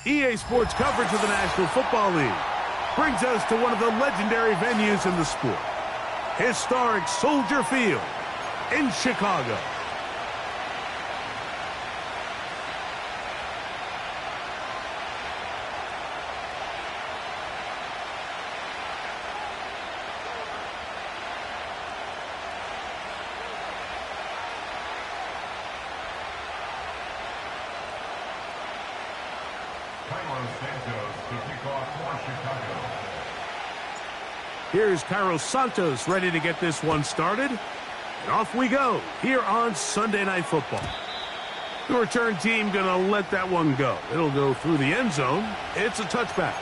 EA Sports coverage of the National Football League brings us to one of the legendary venues in the sport, historic Soldier Field in Chicago. Here's Carlos Santos ready to get this one started. And off we go here on Sunday Night Football. The return team going to let that one go. It'll go through the end zone. It's a touchback.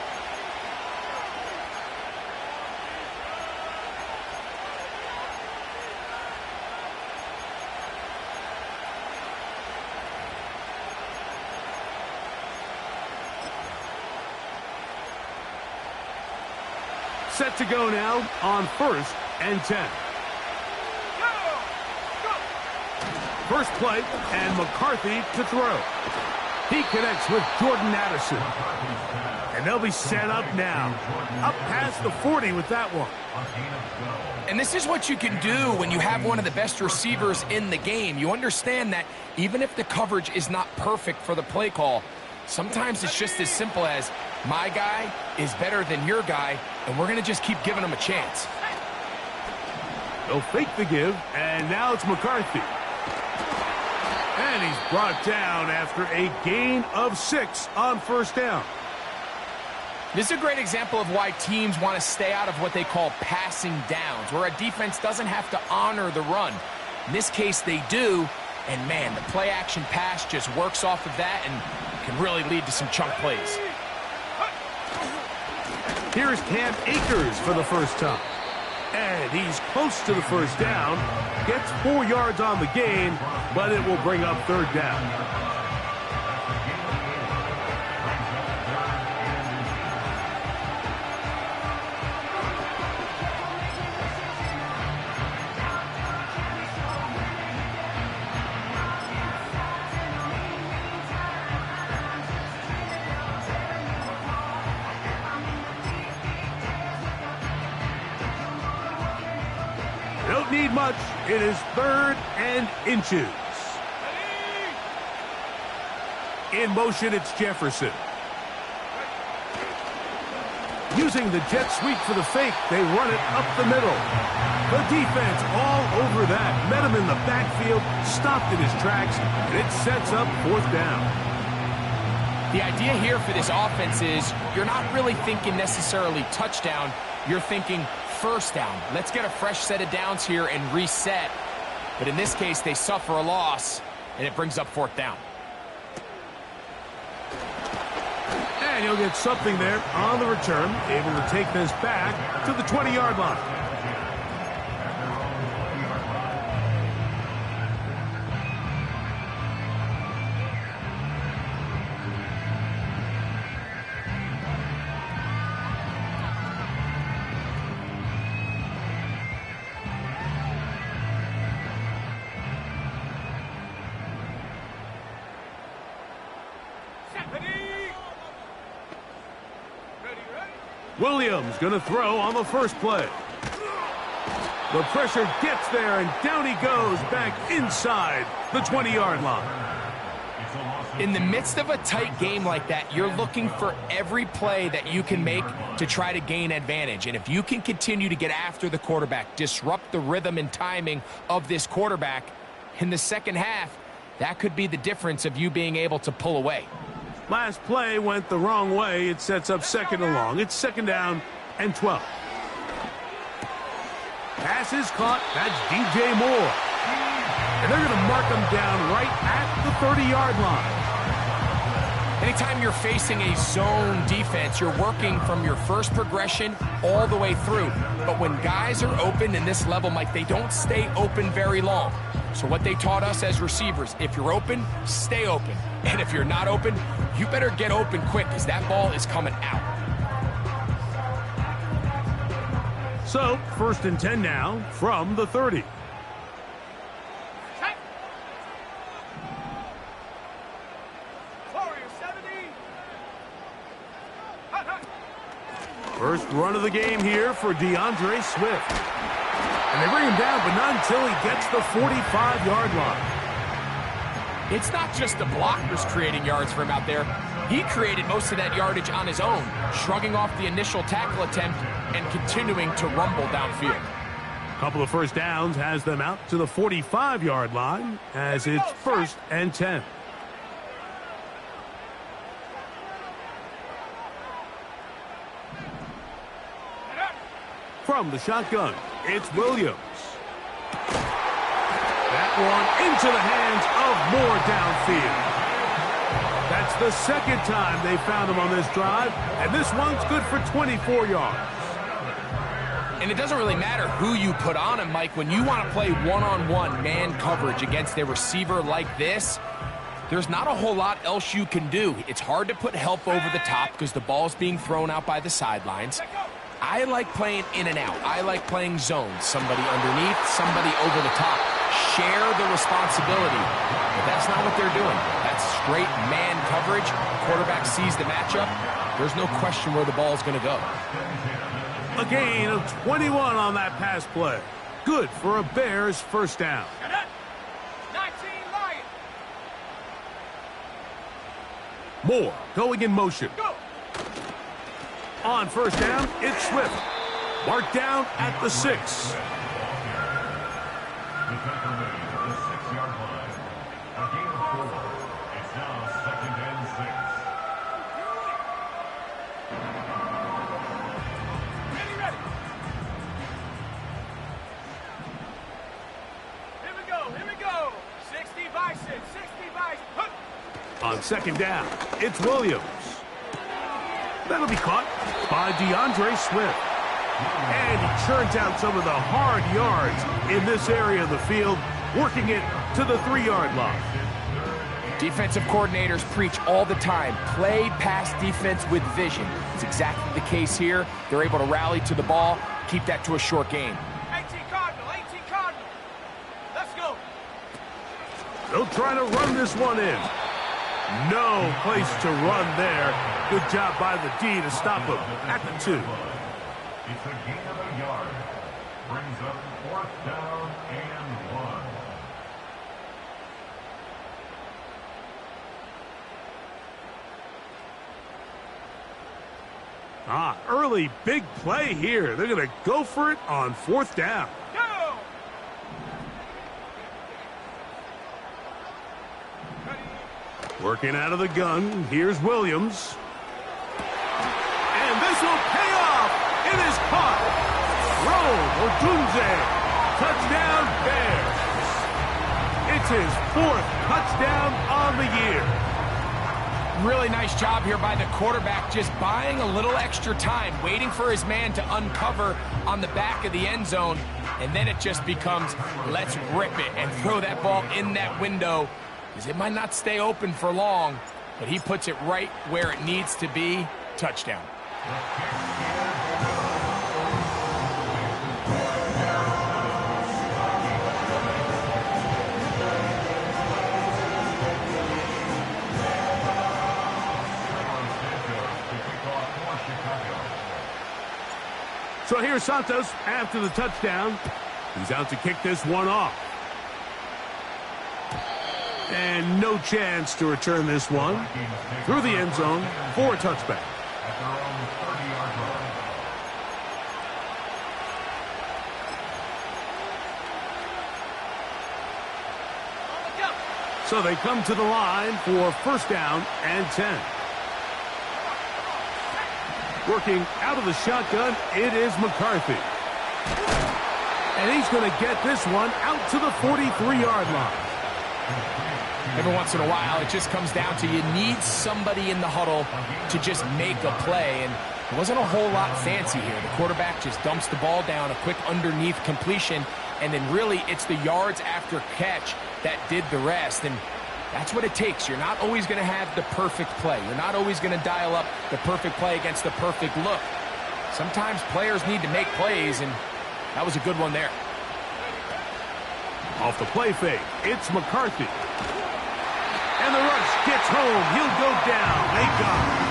Set to go now on 1st and 10. First play, and McCarthy to throw. He connects with Jordan Addison. And they'll be set up now. Up past the 40 with that one. And this is what you can do when you have one of the best receivers in the game. You understand that even if the coverage is not perfect for the play call, sometimes it's just as simple as, my guy is better than your guy, and we're going to just keep giving him a chance. They'll fake the give, and now it's McCarthy. And he's brought down after a gain of 6 on 1st down. This is a great example of why teams want to stay out of what they call passing downs, where a defense doesn't have to honor the run. In this case, they do, and man, the play-action pass just works off of that and can really lead to some chunk plays. Here's Cam Akers for the first time. And he's close to the 1st down. Gets 4 yards on the gain, but it will bring up 3rd down. Don't need much. It is 3rd and inches. In motion, it's Jefferson. Using the jet sweep for the fake, they run it up the middle. The defense all over that. Met him in the backfield, stopped in his tracks, and it sets up 4th down. The idea here for this offense is you're not really thinking necessarily touchdown. You're thinking 1st down. Let's get a fresh set of downs here and reset. But in this case, they suffer a loss, and it brings up 4th down. And he'll get something there on the return, able to take this back to the 20-yard line. Williams going to throw on the first play. The pressure gets there, and down he goes back inside the 20-yard line. In the midst of a tight game like that, you're looking for every play that you can make to try to gain advantage. And if you can continue to get after the quarterback, disrupt the rhythm and timing of this quarterback in the second half, that could be the difference of you being able to pull away. Last play went the wrong way. It sets up 2nd and long. It's 2nd down and 12. Pass is caught. That's DJ Moore. And they're going to mark him down right at the 30-yard line. Anytime you're facing a zone defense, you're working from your first progression all the way through. But when guys are open in this level, Mike, they don't stay open very long. So what they taught us as receivers, if you're open, stay open. And if you're not open, you better get open quick, because that ball is coming out. So, 1st and 10 now from the 30. First run of the game here for DeAndre Swift. And they bring him down, but not until he gets the 45-yard line. It's not just the blockers creating yards for him out there. He created most of that yardage on his own, shrugging off the initial tackle attempt and continuing to rumble downfield. A couple of first downs has them out to the 45-yard line as it's 1st and 10. From the shotgun, it's Williams. That one into the hands of Moore downfield. That's the second time they found him on this drive, and this one's good for 24 yards. And it doesn't really matter who you put on him, Mike. When you want to play one-on-one man coverage against a receiver like this, there's not a whole lot else you can do. It's hard to put help over the top because the ball's being thrown out by the sidelines. I like playing in and out. I like playing zones. Somebody underneath, somebody over the top. Share the responsibility. But that's not what they're doing. That's straight man coverage. Quarterback sees the matchup. There's no question where the ball is going to go. A gain of 21 on that pass play. Good for a Bears first down. 19 Lions. Moore going in motion. Go. On first down, it's Swift. Marked down at the 6. On second down, it's Williams. That'll be caught by DeAndre Swift. And he churns out some of the hard yards in this area of the field, working it to the 3-yard line. Defensive coordinators preach all the time, play pass defense with vision. It's exactly the case here. They're able to rally to the ball, keep that to a short game. 18 Cardinal, 18 Cardinal. Let's go. They'll try to run this one in. No place to run there. Good job by the D to stop him at the 2. It's a gain of a yard. Brings up 4th down and 1. Early big play here. They're going to go for it on 4th down. Go. Working out of the gun, here's Williams. And this will pay off. It is caught. Roll Odunze. Touchdown Bears. It's his 4th touchdown on the year. Really nice job here by the quarterback, just buying a little extra time, waiting for his man to uncover on the back of the end zone, and then it just becomes, let's rip it and throw that ball in that window, because it might not stay open for long, but he puts it right where it needs to be. Touchdown. So here's Santos after the touchdown. He's out to kick this one off. And no chance to return this one through the end zone for a touchback. At their own 30-yard line. So they come to the line for 1st down and 10. Working out of the shotgun, it is McCarthy. And he's going to get this one out to the 43-yard line. Every once in a while, it just comes down to you need somebody in the huddle to just make a play, and it wasn't a whole lot fancy here. The quarterback just dumps the ball down, a quick underneath completion, and then really it's the yards after catch that did the rest, and that's what it takes. You're not always going to have the perfect play. You're not always going to dial up the perfect play against the perfect look. Sometimes players need to make plays, and that was a good one there. Off the play fake, it's McCarthy. And the rush gets home. He'll go down. They got him.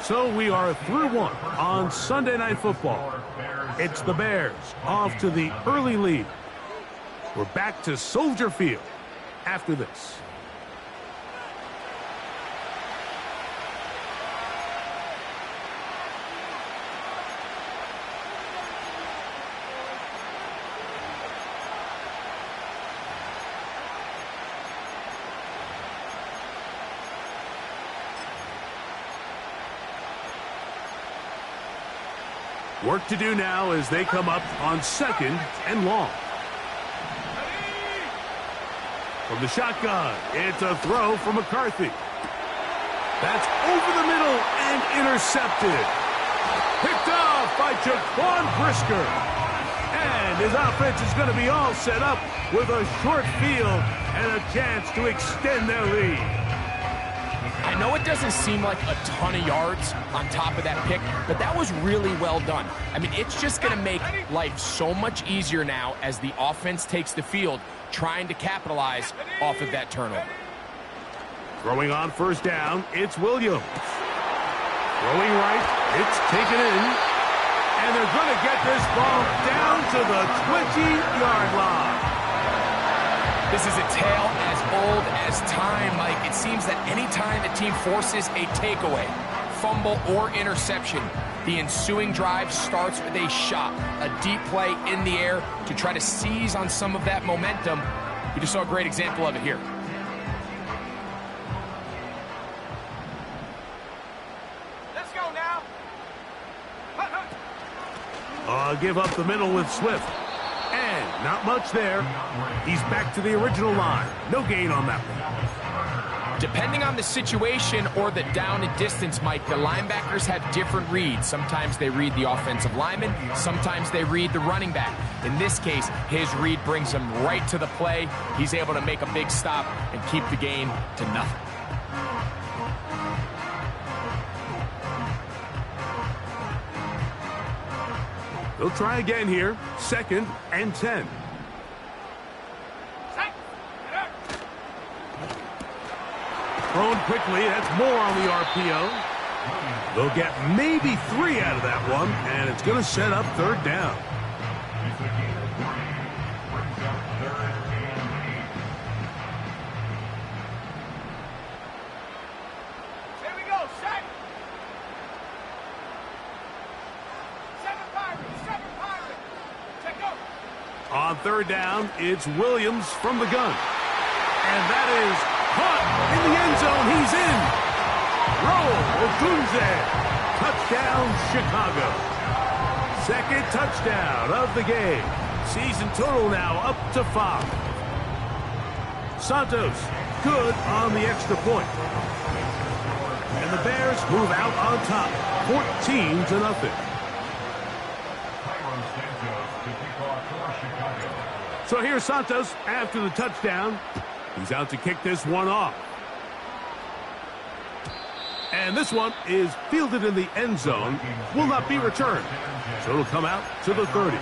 So we are through one on Sunday Night Football. It's the Bears off to the early lead. We're back to Soldier Field after this. Work to do now as they come up on second and long. From the shotgun, it's a throw from McCarthy. That's over the middle and intercepted. Picked off by Jaquan Brisker. And his offense is going to be all set up with a short field and a chance to extend their lead. I know it doesn't seem like a ton of yards on top of that pick, but that was really well done. I mean, it's just going to make life so much easier now as the offense takes the field, trying to capitalize off of that turnover. Throwing on first down, it's Williams. Throwing right, it's taken in. And they're going to get this ball down to the 20-yard line. This is a tale as old as time, Mike. It seems that anytime a team forces a takeaway, fumble, or interception, the ensuing drive starts with a shot, a deep play in the air to try to seize on some of that momentum. We just saw a great example of it here. Let's go now. Give up the middle with Swift. And not much there. He's back to the original line. No gain on that one. Depending on the situation or the down and distance, Mike, the linebackers have different reads. Sometimes they read the offensive lineman. Sometimes they read the running back. In this case, his read brings him right to the play. He's able to make a big stop and keep the gain to nothing. They'll try again here. Second and 10. Thrown quickly. That's more on the RPO. They'll get maybe 3 out of that one, and it's going to set up third down. Here we go, set. Seven pirate. Check go. On third down, it's Williams from the gun. And that is caught in the end zone. He's in. Roll, Ogunze. Touchdown, Chicago. Second touchdown of the game. Season total now up to 5. Santos, good on the extra point. And the Bears move out on top, 14-0. So here's Santos after the touchdown. He's out to kick this one off. And this one is fielded in the end zone. Will not be returned. So it'll come out to the 30.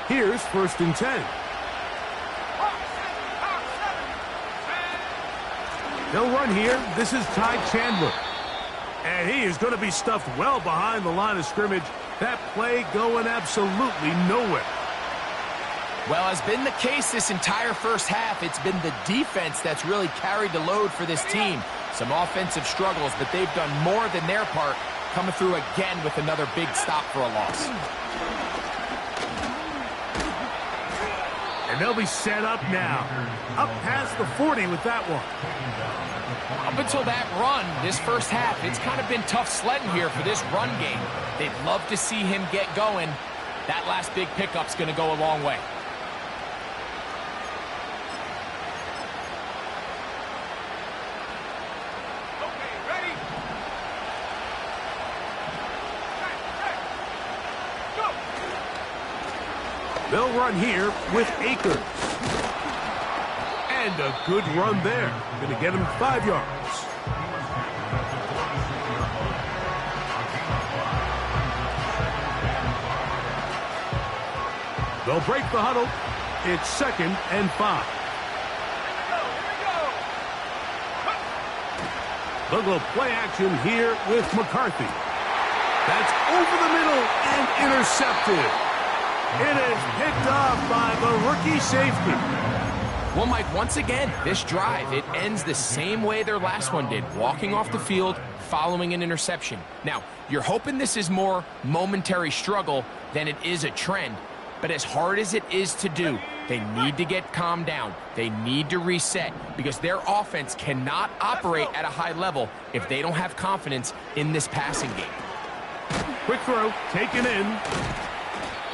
Here's first and 10. They'll run here. This is Ty Chandler. And he is going to be stuffed well behind the line of scrimmage. That play going absolutely nowhere. Well, as been the case this entire first half, it's been the defense that's really carried the load for this team. Some offensive struggles, but they've done more than their part, coming through again with another big stop for a loss. And they'll be set up now. Up past the 40 with that one. Up until that run, this first half, it's kind of been tough sledding here for this run game. They'd love to see him get going. That last big pickup's going to go a long way. Okay, ready? Go! They'll run here with Akers. And a good run there. Going to get him 5 yards. They'll break the huddle. It's second and 5. They'll go play action here with McCarthy. That's over the middle and intercepted. It is picked off by the rookie safety. Well, Mike, once again, this drive, it ends the same way their last one did, walking off the field, following an interception. Now, you're hoping this is more momentary struggle than it is a trend, but as hard as it is to do, they need to get calmed down. They need to reset because their offense cannot operate at a high level if they don't have confidence in this passing game. Quick throw, taken in.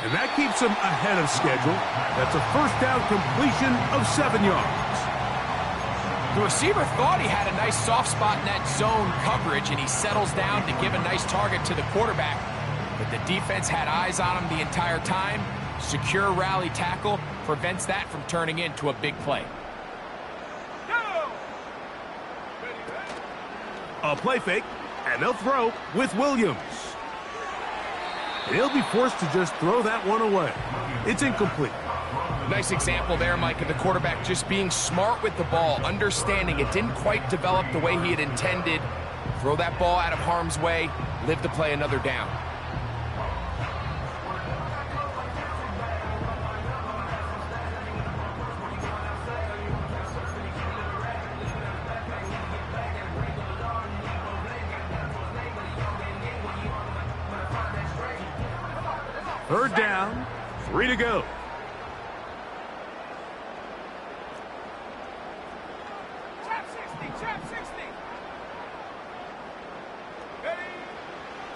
And that keeps him ahead of schedule. That's a first down completion of 7 yards. The receiver thought he had a nice soft spot in that zone coverage, and he settles down to give a nice target to the quarterback. But the defense had eyes on him the entire time. Secure rally tackle prevents that from turning into a big play. A play fake, and they'll throw with Williams. He'll be forced to just throw that one away. It's incomplete. Nice example there, Mike, of the quarterback just being smart with the ball, understanding it didn't quite develop the way he had intended. Throw that ball out of harm's way, live to play another down. Third down, 3 to go.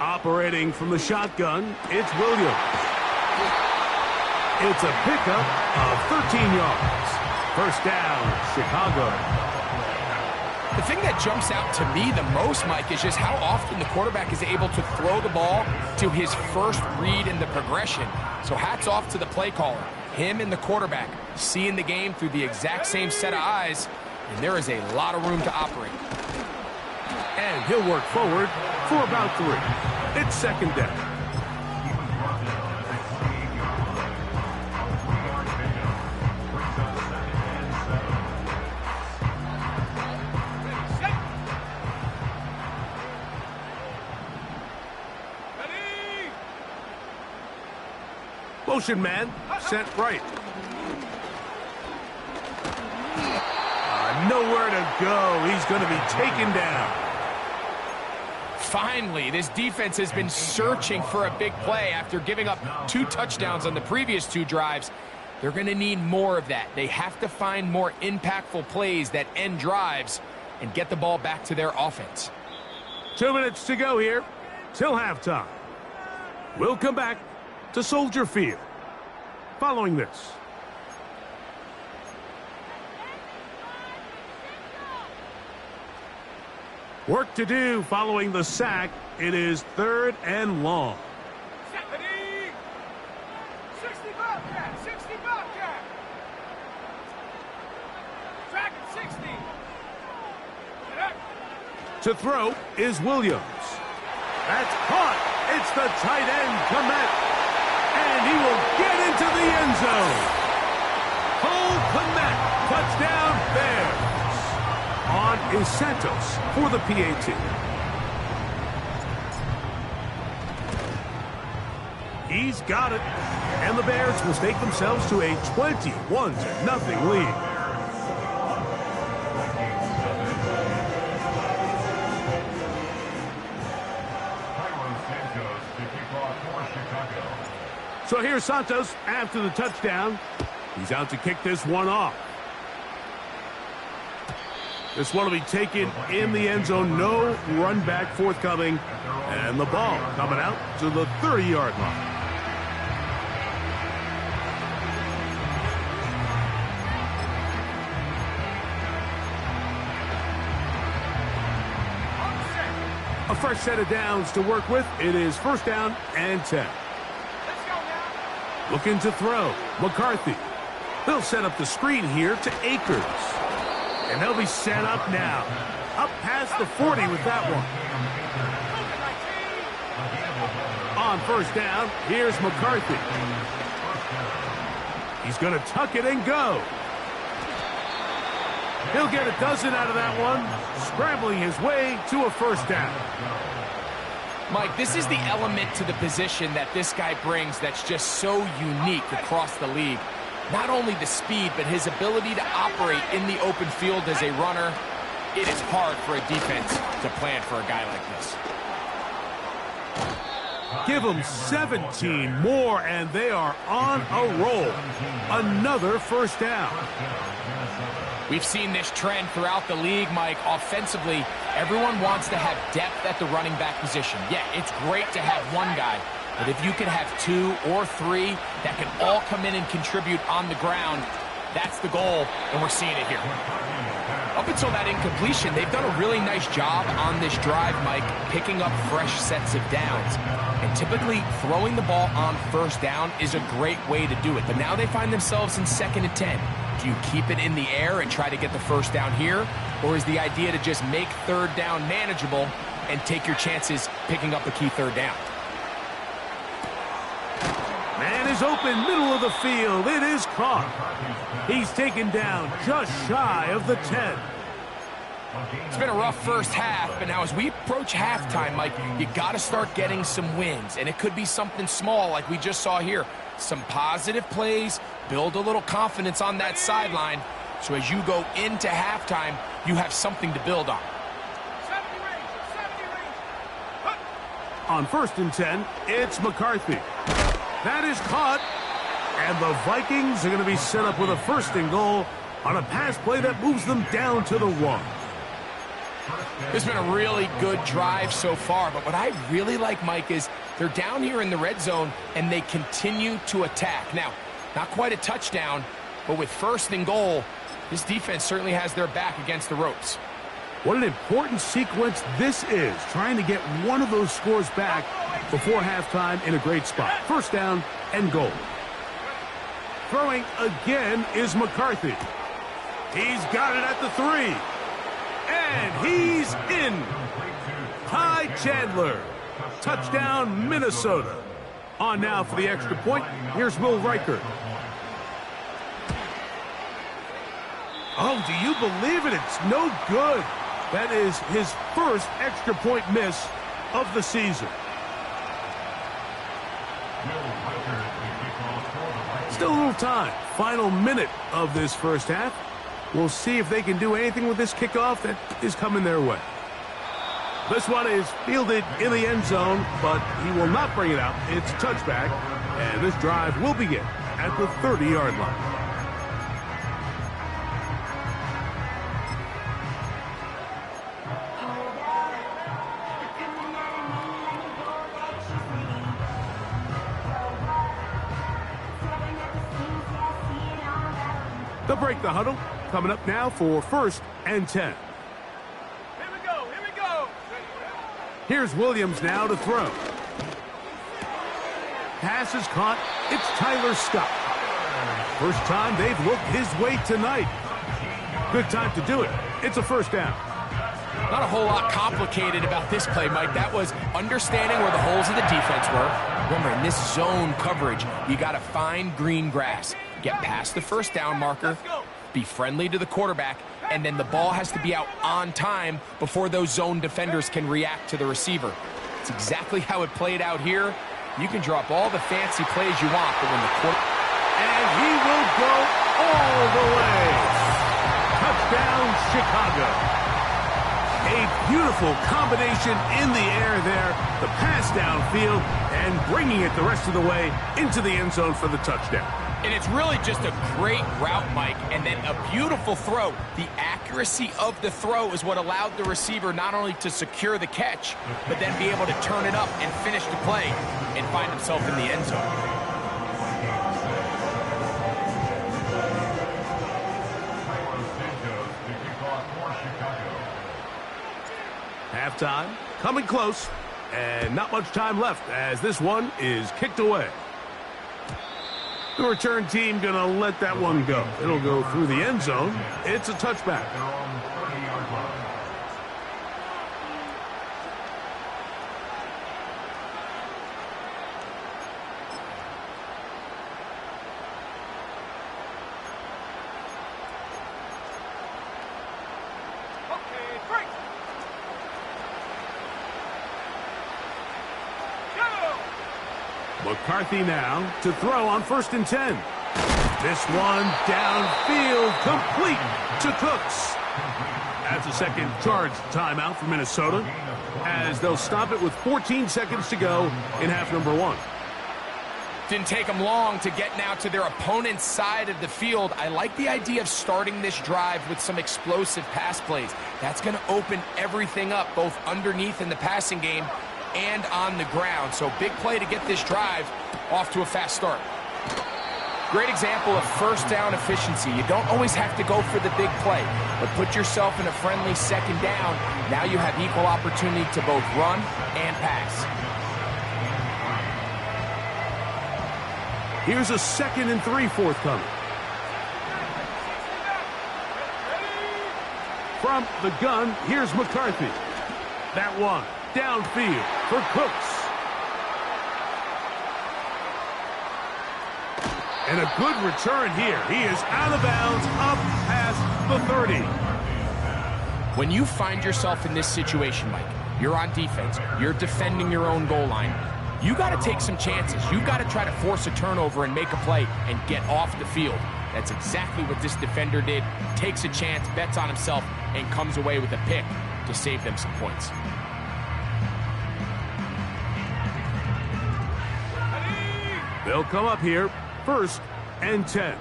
Operating from the shotgun, it's Williams. It's a pickup of 13 yards. First down, Chicago. The thing that jumps out to me the most, Mike, is just how often the quarterback is able to throw the ball to his first read in the progression. So hats off to the play caller. Him and the quarterback seeing the game through the exact same set of eyes, and there is a lot of room to operate. And he'll work forward for about 3. It's second down. Motion man, sent right. Nowhere to go. He's going to be taken down. Finally, this defense has been searching for a big play after giving up 2 touchdowns on the previous 2 drives. They're going to need more of that. They have to find more impactful plays that end drives and get the ball back to their offense. 2 minutes to go here till halftime. We'll come back to Soldier Field following this. Work to do following the sack. It is 3rd and long. 60 Bobcat, 60 Bobcat. Track it, 60. To throw is Williams. That's caught. It's the tight end, Komet. And he will get into the end zone. Cole Komet, touchdown Bears. On is Santos for the PAT. He's got it. And the Bears will stake themselves to a 21-0 lead. So here's Santos after the touchdown. He's out to kick this one off. This one will be taken in the end zone. No run back forthcoming. And the ball coming out to the 30-yard line. A fresh set of downs to work with. It is first down and 10. Looking to throw. McCarthy. They'll set up the screen here to Akers. And they'll be set up now. Up past the 40 with that one. On first down, here's McCarthy. He's going to tuck it and go. He'll get a dozen out of that one, scrambling his way to a first down. Mike, this is the element to the position that this guy brings that's just so unique across the league. Not only the speed, but his ability to operate in the open field as a runner. It is hard for a defense to plan for a guy like this. Give them 17 more, and they are on a roll. Another first down. We've seen this trend throughout the league, Mike. Offensively, everyone wants to have depth at the running back position. Yeah, it's great to have one guy, but if you can have two or three that can all come in and contribute on the ground, that's the goal, and we're seeing it here. Up until that incompletion, they've done a really nice job on this drive, Mike, picking up fresh sets of downs. And typically, throwing the ball on first down is a great way to do it. But now they find themselves in 2nd and 10. Do you keep it in the air and try to get the first down here? Or is the idea to just make 3rd down manageable and take your chances picking up a key 3rd down? Man is open, middle of the field. It is caught. He's taken down just shy of the 10. It's been a rough first half, but now as we approach halftime, Mike, you got to start getting some wins. And it could be something small like we just saw here. Some positive plays, build a little confidence on that sideline. So as you go into halftime, you have something to build on. 70 range. On 1st and 10, it's McCarthy. That is caught. And the Vikings are going to be set up with a 1st and goal on a pass play that moves them down to the 1. It's been a really good drive so far, but what I really like, Mike, is they're down here in the red zone, and they continue to attack. Now, not quite a touchdown, but with 1st and goal, this defense certainly has their back against the ropes. What an important sequence this is, trying to get one of those scores back before halftime in a great spot. 1st down and goal. Throwing again is McCarthy. He's got it at the 3. And he's in. Ty Chandler. Touchdown, Minnesota. On now for the extra point. Here's Will Reichert. Oh, do you believe it? It's no good. That is his 1st extra point miss of the season. Still a little time. Final minute of this first half. We'll see if they can do anything with this kickoff that is coming their way. This one is fielded in the end zone, but he will not bring it out. It's touchback, and this drive will begin at the 30-yard line. They'll break the huddle. Coming up now for 1st and 10. Here we go. Here's Williams now to throw. Pass is caught. It's Tyler Scott. First time they've looked his way tonight. Good time to do it. It's a 1st down. Not a whole lot complicated about this play, Mike. That was understanding where the holes of the defense were. Remember, in this zone coverage, you got to find green grass. Get past the 1st down marker, be friendly to the quarterback, and then the ball has to be out on time before those zone defenders can react to the receiver. It's exactly how it played out here. You can drop all the fancy plays you want, but when the quarterback... And he will go all the way. Touchdown, Chicago. A beautiful combination in the air there. The pass downfield and bringing it the rest of the way into the end zone for the touchdown. And it's really just a great route, Mike, and then a beautiful throw. The accuracy of the throw is what allowed the receiver not only to secure the catch, but then be able to turn it up and finish the play and find himself in the end zone. Halftime, coming close, and not much time left as this one is kicked away. The return team going to let that one go. It'll go through the end zone. It's a touchback. McCarthy now to throw on 1st and 10. This one downfield, complete to Cooks. That's a second charged timeout for Minnesota, as they'll stop it with 14 seconds to go in half number 1. Didn't take them long to get now to their opponent's side of the field. I like the idea of starting this drive with some explosive pass plays. That's going to open everything up, both underneath in the passing game and on the ground. So big play to get this drive off to a fast start. Great example of first down efficiency. You don't always have to go for the big play, but put yourself in a friendly second down. Now you have equal opportunity to both run and pass. Here's a 2nd and 3 forthcoming. From the gun, here's McCarthy. That one downfield for Cooks. And a good return here. He is out of bounds, up past the 30. When you find yourself in this situation, Mike, you're on defense, you're defending your own goal line, you got to take some chances. You got to try to force a turnover and make a play and get off the field. That's exactly what this defender did. Takes a chance, bets on himself, and comes away with a pick to save them some points. They'll come up here, 1st and 10.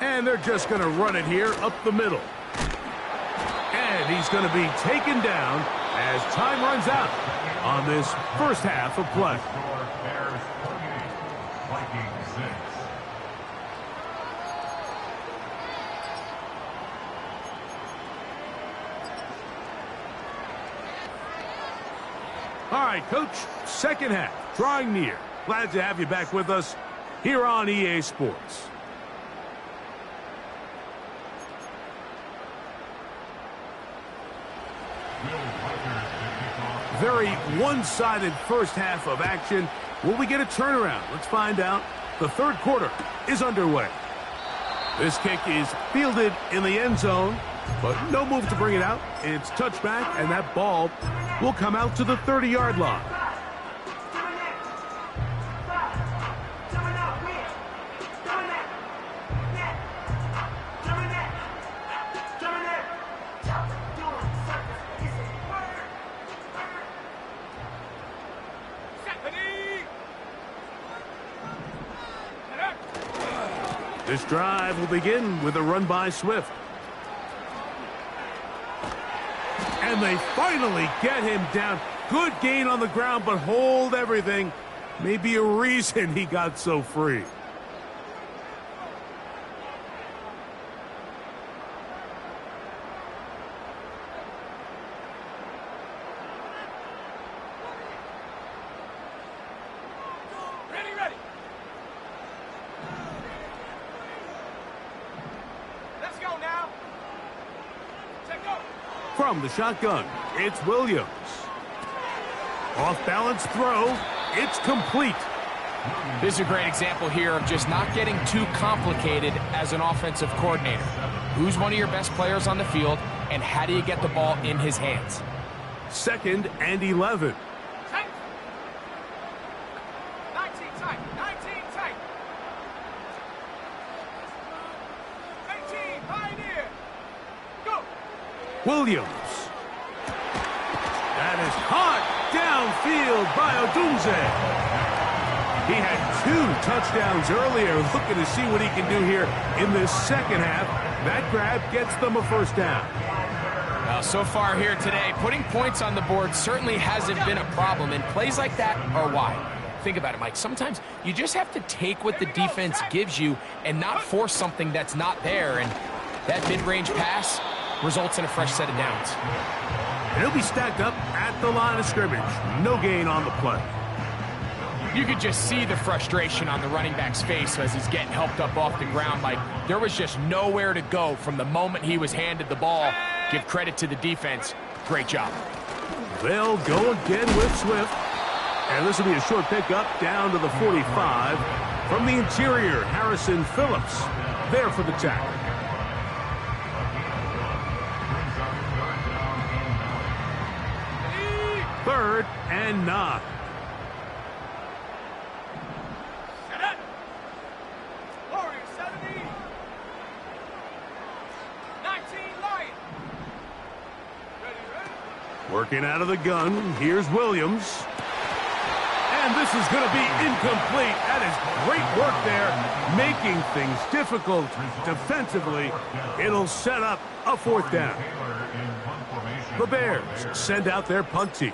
And they're just going to run it here up the middle. And he's going to be taken down as time runs out on this first half of play. Bears 48, Vikings 6. All right, Coach, second half, drawing near. Glad to have you back with us here on EA Sports. Very one-sided first half of action. Will we get a turnaround? Let's find out. The third quarter is underway. This kick is fielded in the end zone, but no move to bring it out. It's touchback, and that ball will come out to the 30-yard line. This drive will begin with a run by Swift. And they finally get him down. Good gain on the ground, but hold everything. Maybe a reason he got so free. From the shotgun, it's Williams. Off-balance throw. It's complete. This is a great example here of just not getting too complicated as an offensive coordinator. Who's one of your best players on the field, and how do you get the ball in his hands? 2nd and 11. Tight. 19 tight. 19 tight. 18 pioneer. Go. Williams. That is caught downfield by Odunze. He had 2 touchdowns earlier. Looking to see what he can do here in this second half. That grab gets them a first down. Well, so far here today, putting points on the board certainly hasn't been a problem, and plays like that are why. Think about it, Mike. Sometimes you just have to take what the defense gives you and not force something that's not there, and that mid-range pass results in a fresh set of downs. And he'll be stacked up at the line of scrimmage. No gain on the play. You could just see the frustration on the running back's face as he's getting helped up off the ground. Like, there was just nowhere to go from the moment he was handed the ball. Give credit to the defense. Great job. They'll go again with Swift. And this will be a short pickup down to the 45. From the interior, Harrison Phillips there for the tackle. and 9. Set it. Warrior 70. 19 Lion. Ready. Working out of the gun, here's Williams. And this is going to be incomplete. That is great work there, making things difficult defensively. It'll set up a 4th down. The Bears send out their punt team.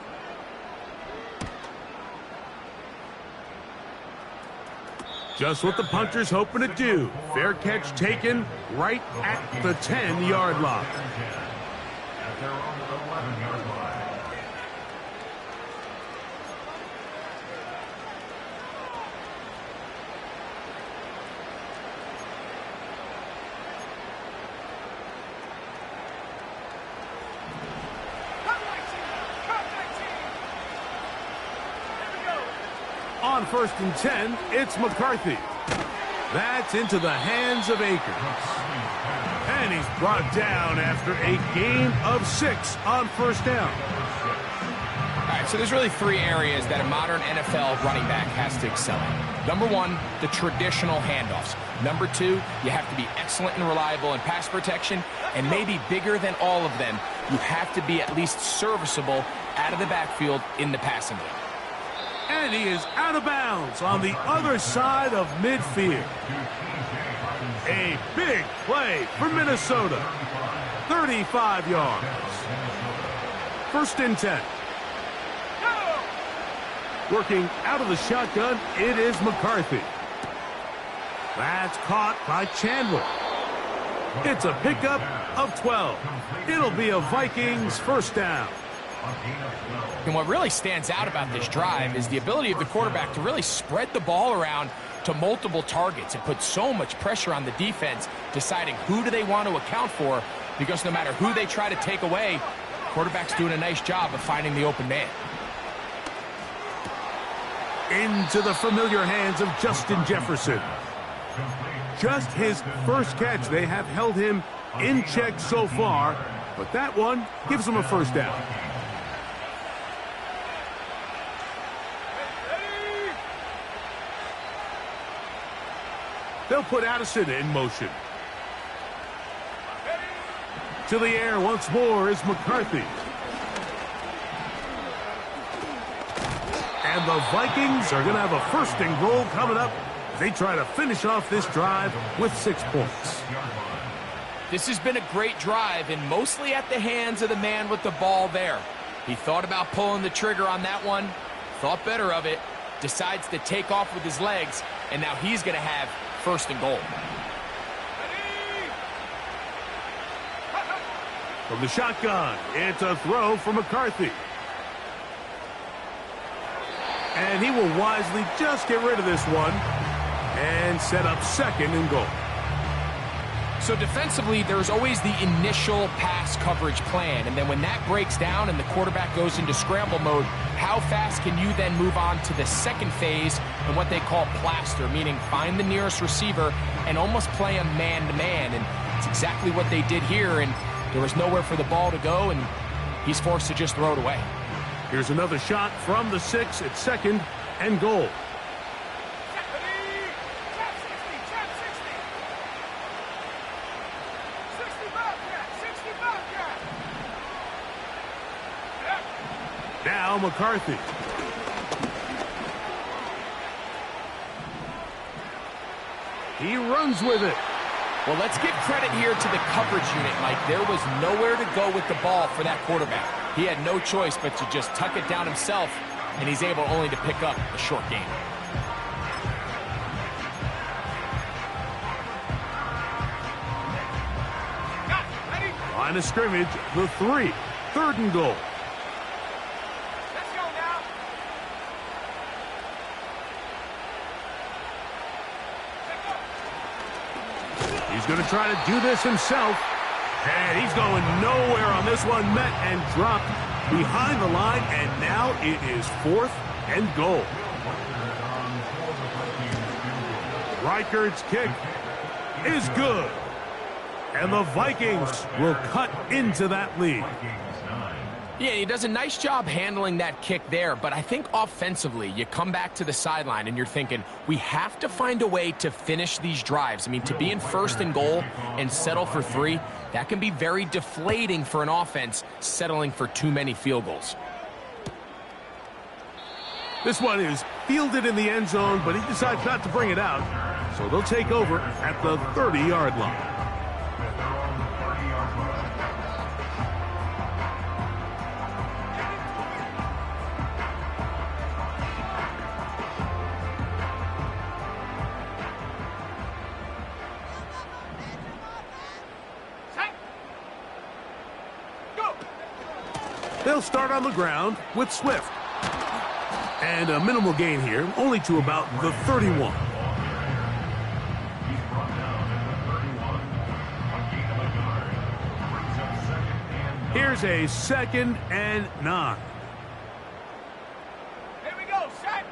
Just what the punter's hoping to do. Fair catch taken right at the 10-yard line. At their own 11-yard line. On 1st and 10, it's McCarthy. That's into the hands of Akers. And he's brought down after a gain of 6 on 1st down. All right, so there's really 3 areas that a modern NFL running back has to excel in. Number 1, the traditional handoffs. Number 2, you have to be excellent and reliable in pass protection. And maybe bigger than all of them, you have to be at least serviceable out of the backfield in the passing game. And he is out of bounds on the other side of midfield. A big play for Minnesota. 35 yards. 1st and 10. Working out of the shotgun, it is McCarthy. That's caught by Chandler. It's a pickup of 12. It'll be a Vikings 1st down. And what really stands out about this drive is the ability of the quarterback to really spread the ball around to multiple targets and put so much pressure on the defense, deciding who do they want to account for, because no matter who they try to take away, quarterback's doing a nice job of finding the open man. Into the familiar hands of Justin Jefferson. Just his first catch. They have held him in check so far, but that one gives him a 1st down. They'll put Addison in motion. To the air once more is McCarthy. And the Vikings are going to have a 1st and goal coming up as they try to finish off this drive with 6 points. This has been a great drive, and mostly at the hands of the man with the ball there. He thought about pulling the trigger on that one, thought better of it, decides to take off with his legs, and now he's going to have 1st and goal. From the shotgun, it's a throw for McCarthy. And he will wisely just get rid of this one and set up 2nd and goal. So defensively, there's always the initial pass coverage plan, and then when that breaks down and the quarterback goes into scramble mode, how fast can you then move on to the 2nd phase and what they call plaster, meaning find the nearest receiver and almost play him man-to-man, and it's exactly what they did here, and there was nowhere for the ball to go, and he's forced to just throw it away. Here's another shot from the 6 at 2nd and goal. Now McCarthy. He runs with it. Well, let's give credit here to the coverage unit, Mike. There was nowhere to go with the ball for that quarterback. He had no choice but to just tuck it down himself, and he's able only to pick up a short gain. Line of scrimmage, the 3. 3rd and goal. Let's go now. He's going to try to do this himself. And he's going nowhere on this one. Met and dropped behind the line. And now it is 4th and goal. Reichard's kick is good. And the Vikings will cut into that lead. Yeah, he does a nice job handling that kick there, but I think offensively, you come back to the sideline and you're thinking, we have to find a way to finish these drives. I mean, to be in first and goal and settle for 3, that can be very deflating for an offense settling for too many field goals. This one is fielded in the end zone, but he decides not to bring it out, so they'll take over at the 30-yard line. They'll start on the ground with Swift. And a minimal gain here, only to about the 31. Here's a 2nd and 9. Here we go, set.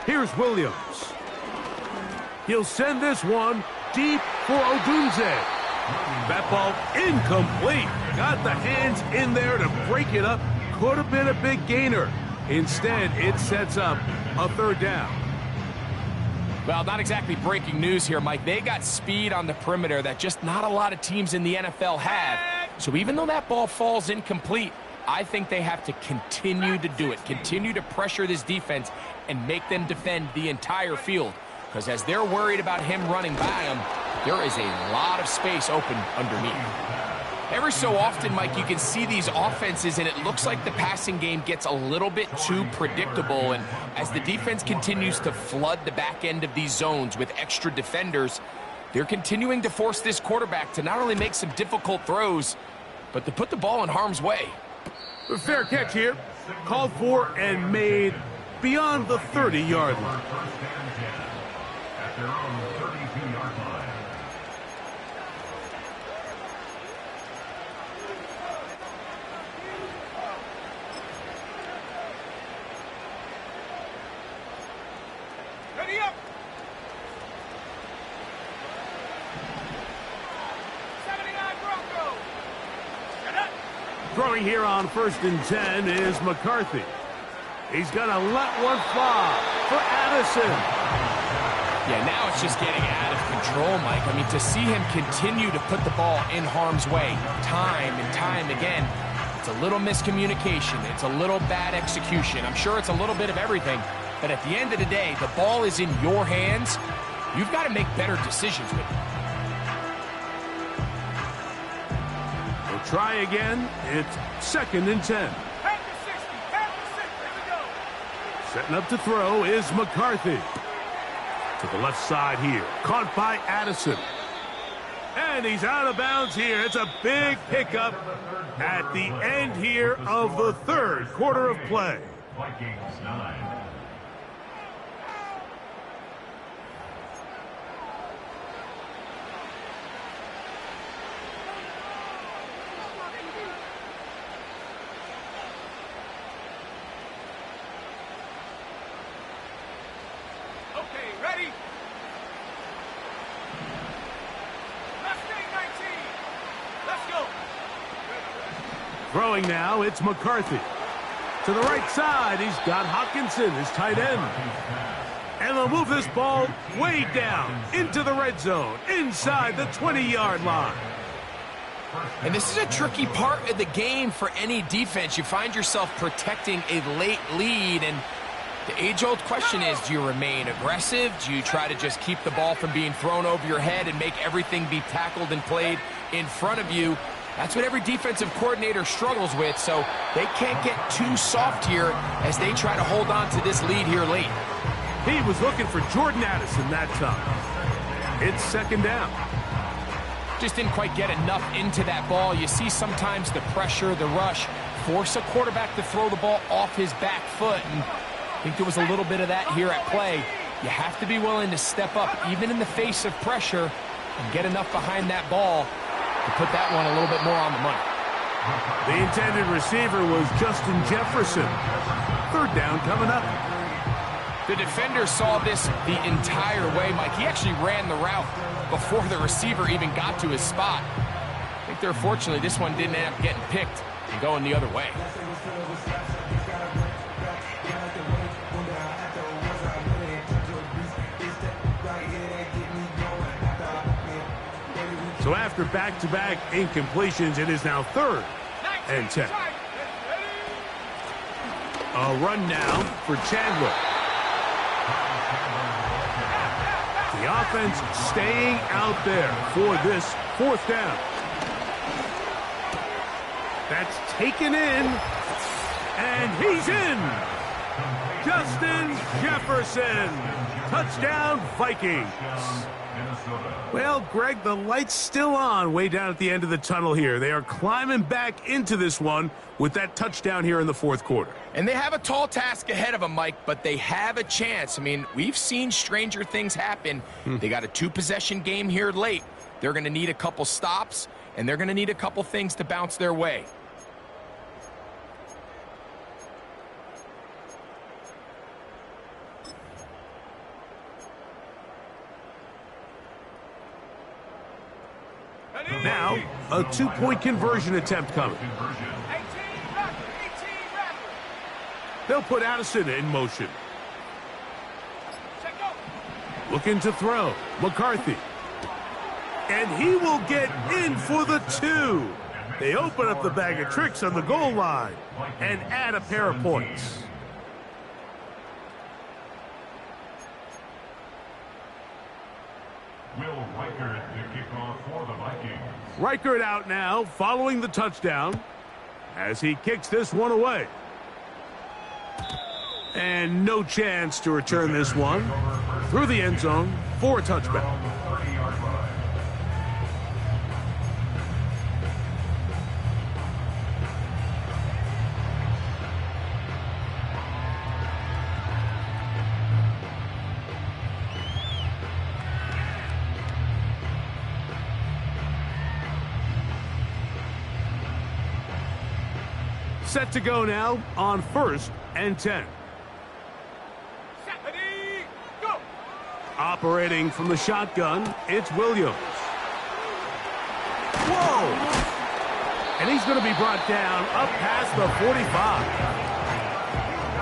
Here's Williams. He'll send this one deep for Odunze. That ball incomplete. Got the hands in there to break it up. Could have been a big gainer. Instead, it sets up a 3rd down. Well, not exactly breaking news here, Mike. They got speed on the perimeter that just not a lot of teams in the NFL have. So even though that ball falls incomplete, I think they have to continue to do it. Continue to pressure this defense and make them defend the entire field. Because as they're worried about him running by them, there is a lot of space open underneath. Every so often, Mike, you can see these offenses, and it looks like the passing game gets a little bit too predictable. And as the defense continues to flood the back end of these zones with extra defenders, they're continuing to force this quarterback to not only make some difficult throws, but to put the ball in harm's way. A fair catch here. Called for and made beyond the 30-yard line. At their own 32-yard line. Ready up. 79 Broncos. Set up. Throwing here on 1st and 10 is McCarthy. He's going to let one fly for Addison. Yeah, now it's just getting out of control, Mike. I mean, to see him continue to put the ball in harm's way time and time again, it's a little miscommunication. It's a little bad execution. I'm sure it's a little bit of everything. But at the end of the day, the ball is in your hands. You've got to make better decisions with it. We'll try again. It's 2nd and 10. Half the 60. Half the 60. Here we go. Setting up to throw is McCarthy. To the left side here. Caught by Addison. And he's out of bounds here. It's a big pickup at the end here of the 3rd quarter of play. Vikings 9. Okay, ready. Let's take 19. Let's go. Throwing now, it's McCarthy. To the right side, he's got Hockenson, his tight end. And they'll move this ball way down into the red zone, inside the 20-yard line. And this is a tricky part of the game for any defense. You find yourself protecting a late lead, and the age-old question is, do you remain aggressive? Do you try to just keep the ball from being thrown over your head and make everything be tackled and played in front of you? That's what every defensive coordinator struggles with, so they can't get too soft here as they try to hold on to this lead here late. He was looking for Jordan Addison that time. It's 2nd down. Just didn't quite get enough into that ball. You see sometimes the pressure, the rush, force a quarterback to throw the ball off his back foot, and I think there was a little bit of that here at play. You have to be willing to step up, even in the face of pressure, and get enough behind that ball to put that one a little bit more on the money. The intended receiver was Justin Jefferson. 3rd down coming up. The defender saw this the entire way, Mike. He actually ran the route before the receiver even got to his spot. I think they're fortunately this one didn't end up getting picked and going the other way. So after back-to-back incompletions, it is now 3rd and 10. A run now for Chandler. The offense staying out there for this 4th down. That's taken in, and he's in. Justin Jefferson. Touchdown, Vikings. Well, Greg, the light's still on way down at the end of the tunnel here. They are climbing back into this one with that touchdown here in the 4th quarter. And they have a tall task ahead of them, Mike, but they have a chance. I mean, we've seen stranger things happen. They got a 2-possession game here late. They're going to need a couple stops, and they're going to need a couple things to bounce their way. Now, a 2-point conversion attempt coming. They'll put Addison in motion. Looking to throw. McCarthy. And he will get in for the 2. They open up the bag of tricks on the goal line and add a pair of points. Will Reichert to kick off for the Vikings. Reichert out now following the touchdown as he kicks this one away. And no chance to return this one through the end zone for a touchback. Set to go now on 1st and 10. Go! Operating from the shotgun, it's Williams. Whoa! And he's going to be brought down up past the 45.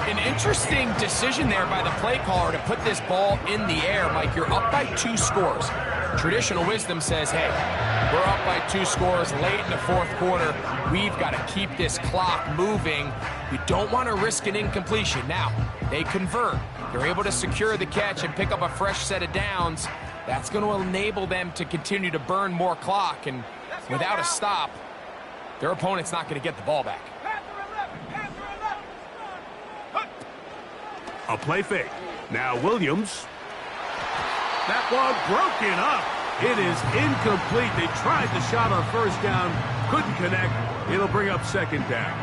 An interesting decision there by the play caller to put this ball in the air. Mike, you're up by 2 scores. Traditional wisdom says, hey, we're up by 2 scores late in the 4th quarter. We've got to keep this clock moving. We don't want to risk an incompletion. Now, they convert. They're able to secure the catch and pick up a fresh set of downs. That's going to enable them to continue to burn more clock. And without a stop, their opponent's not going to get the ball back. A play fake. Now Williams. That one broken up. It is incomplete. They tried the shot on 1st down. Couldn't connect. It'll bring up 2nd down.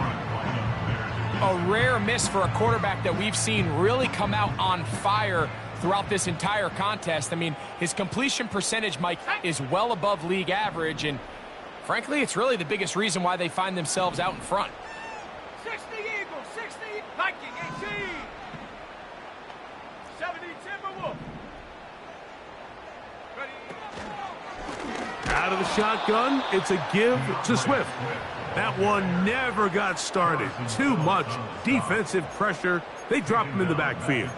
A rare miss for a quarterback that we've seen really come out on fire throughout this entire contest. I mean, his completion percentage, Mike, is well above league average. And frankly, it's really the biggest reason why they find themselves out in front. 60 Eagles, 60 Viking, 18. 70 Timberwolves. Out of the shotgun, it's a give to Swift. That one never got started. Too much defensive pressure. They drop him in the backfield.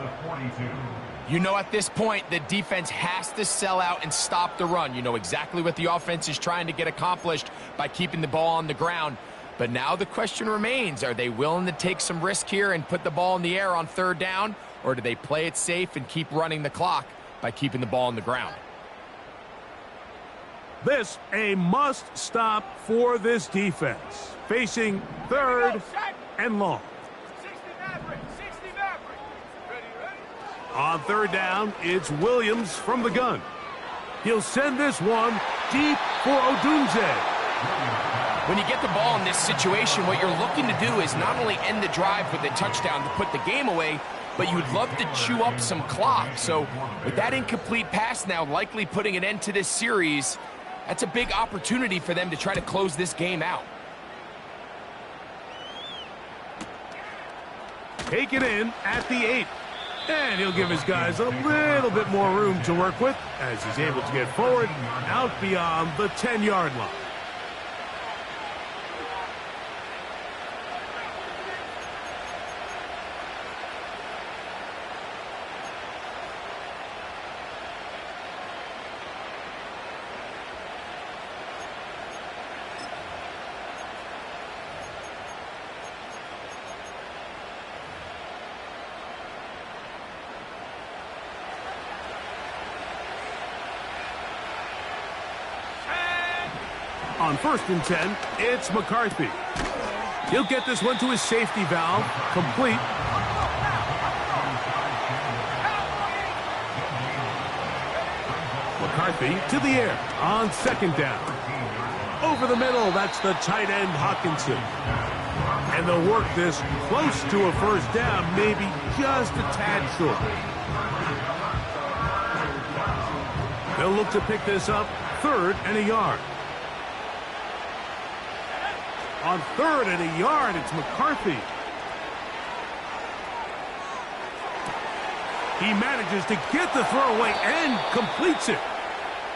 You know, at this point, the defense has to sell out and stop the run. You know exactly what the offense is trying to get accomplished by keeping the ball on the ground. But now the question remains, are they willing to take some risk here and put the ball in the air on 3rd down? Or do they play it safe and keep running the clock by keeping the ball on the ground? This a must stop for this defense. Facing 3rd and long. 60 Maverick, 60 Maverick. Ready? On 3rd down, it's Williams from the gun. He'll send this one deep for Odunze. When you get the ball in this situation, what you're looking to do is not only end the drive with a touchdown to put the game away, but you would love to chew up some clock. So with that incomplete pass now likely putting an end to this series, that's a big opportunity for them to try to close this game out. Take it in at the 8. And he'll give his guys a little bit more room to work with as he's able to get forward out beyond the 10-yard line. On 1st and 10, it's McCarthy. He'll get this one to his safety valve, complete. McCarthy to the air on 2nd down. Over the middle, that's the tight end Hawkinson. And they'll work this close to a 1st down, maybe just a tad short. They'll look to pick this up 3rd and a yard. On 3rd and a yard, it's McCarthy. He manages to get the throw away and completes it.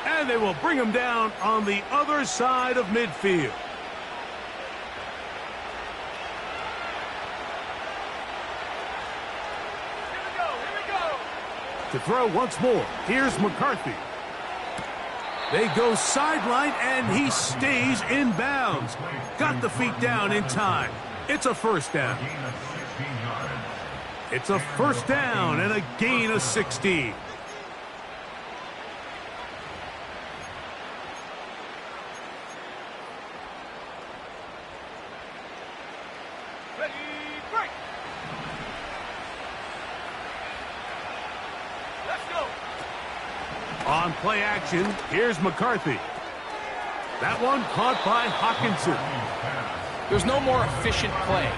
And they will bring him down on the other side of midfield. Here we go. To throw once more, here's McCarthy. They go sideline, and he stays in bounds. Got the feet down in time. It's a 1st down. It's a 1st down and a gain of 16. Ready, break. Let's go. On play action, here's McCarthy. That one caught by Hawkinson. There's no more efficient play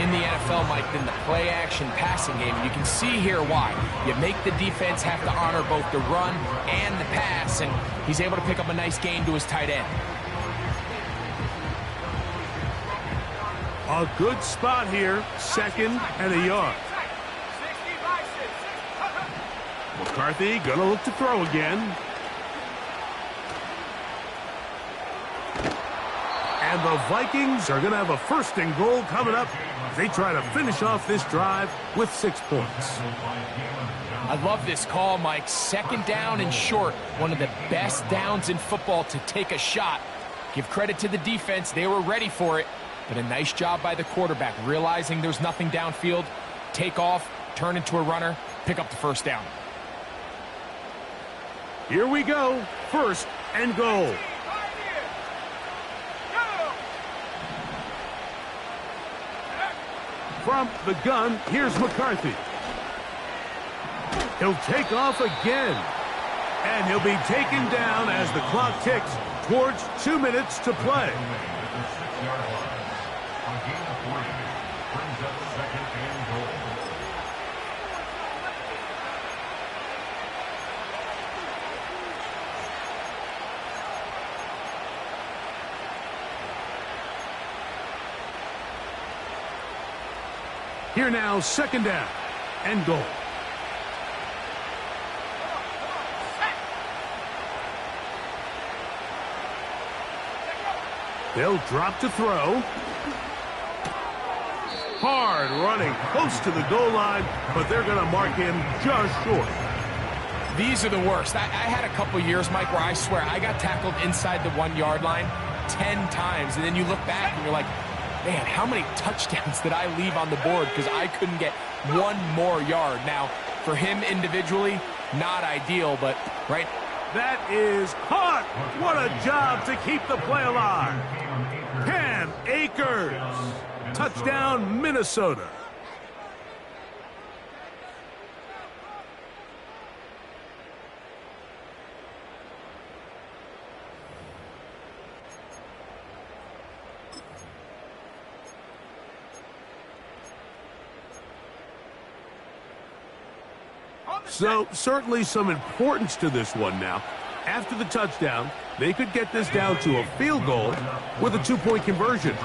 in the NFL, Mike, than the play-action passing game. You can see here why. You make the defense have to honor both the run and the pass, and he's able to pick up a nice gain to his tight end. A good spot here, 2nd and a yard. 60 by 6. McCarthy gonna look to throw again. And the Vikings are gonna have a 1st and goal coming up as they try to finish off this drive with 6 points. I love this call, Mike. 2nd down and short. One of the best downs in football to take a shot. Give credit to the defense. They were ready for it. But a nice job by the quarterback, realizing there's nothing downfield. Take off, turn into a runner, pick up the 1st down. Here we go, 1st and goal. From the gun, here's McCarthy. He'll take off again. And he'll be taken down as the clock ticks towards 2 minutes to play. Here now, 2nd down and goal. They'll drop to throw. Hard running close to the goal line, but they're going to mark him just short. These are the worst. I had a couple years, Mike, where I swear I got tackled inside the 1-yard line 10 times, and then you look back and you're like, man, how many touchdowns did I leave on the board because I couldn't get one more yard? Now, for him individually, not ideal, but right. That is hot. What a job to keep the play alive. Cam Akers. Touchdown, Minnesota. So, certainly some importance to this one now. After the touchdown, they could get this down to a field goal with a 2-point conversion.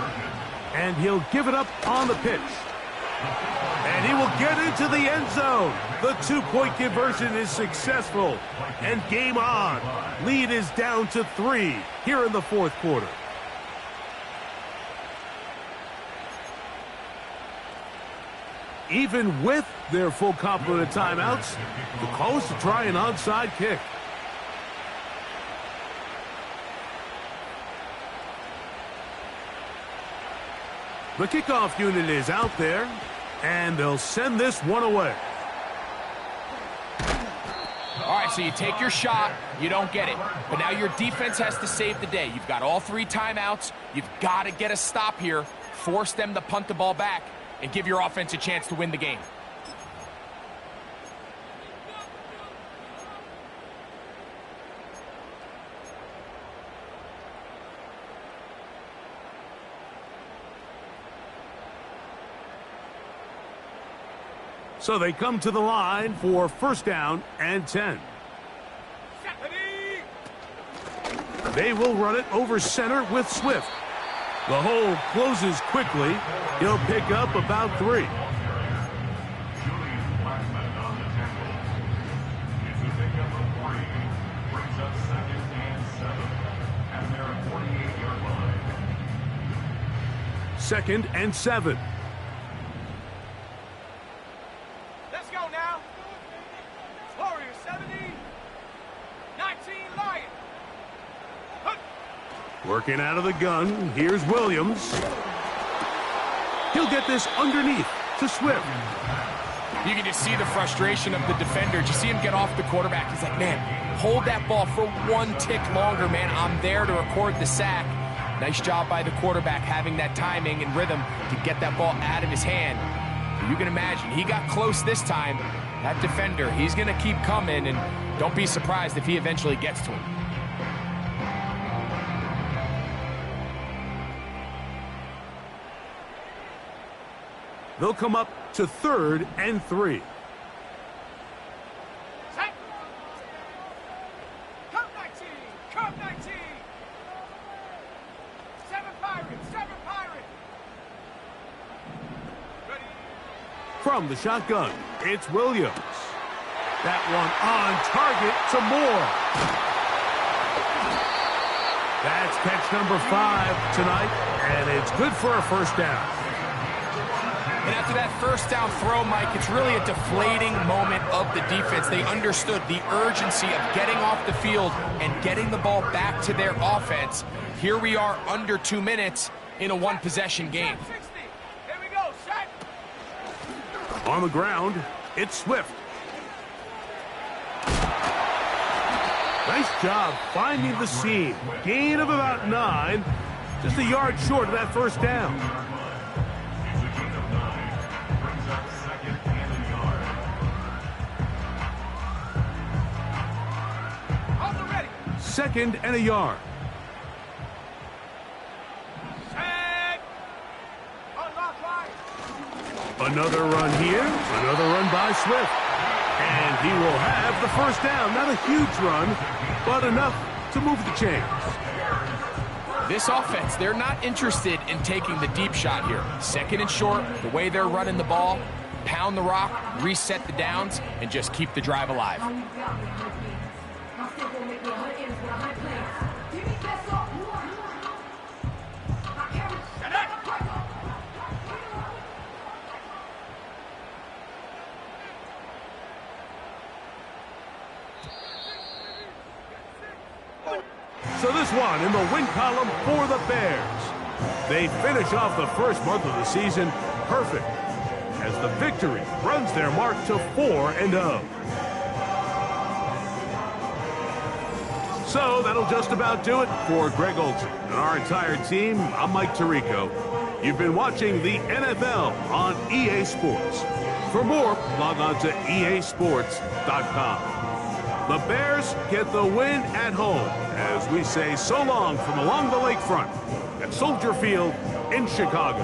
And he'll give it up on the pitch. And he will get into the end zone. The two-point conversion is successful. And game on. Lead is down to 3 here in the fourth quarter. Even with their full complement of timeouts, the call is to try an onside kick. The kickoff unit is out there, and they'll send this one away. All right, so you take your shot, you don't get it. But now your defense has to save the day. You've got all 3 timeouts. You've got to get a stop here, force them to punt the ball back, and give your offense a chance to win the game. So they come to the line for first down and 10. They will run it over center with Swift. The hole closes quickly. He'll pick up about 3. Second and 7. Let's go now. Warriors 70. 19 Lion. Working out of the gun. Here's Williams. He'll get this underneath to Swift. You can just see the frustration of the defender. Just see him get off the quarterback. He's like, man, hold that ball for 1 tick longer, man. I'm there to record the sack. Nice job by the quarterback having that timing and rhythm to get that ball out of his hand. You can imagine, he got close this time. That defender, he's going to keep coming, and don't be surprised if he eventually gets to him. They'll come up to 3rd and 3. Set. Come 19. Come 19. 7 Pirates. 7 Pirates. Ready. From the shotgun, it's Williams. That one on target to Moore. That's catch number 5 tonight, and it's good for a first down. And after that first down throw, Mike, it's really a deflating moment of the defense. They understood the urgency of getting off the field and getting the ball back to their offense. Here we are under 2 minutes in a one-possession game. 60. Here we go. Set. On the ground, it's Swift. Nice job finding the seam. Gain of about 9. Just a yard short of that first down. Second and a yard. Set. Unlock line. Another run here. Another run by Swift. And he will have the first down. Not a huge run, but enough to move the chains. This offense, they're not interested in taking the deep shot here. Second and short, the way they're running the ball, pound the rock, reset the downs, and just keep the drive alive. So this one in the win column for the Bears. They finish off the first month of the season perfect as the victory runs their mark to 4-0. So that'll just about do it for Greg Olson and our entire team. I'm Mike Tirico. You've been watching the NFL on EA Sports. For more, log on to easports.com. The Bears get the win at home as we say so long from along the lakefront at Soldier Field in Chicago.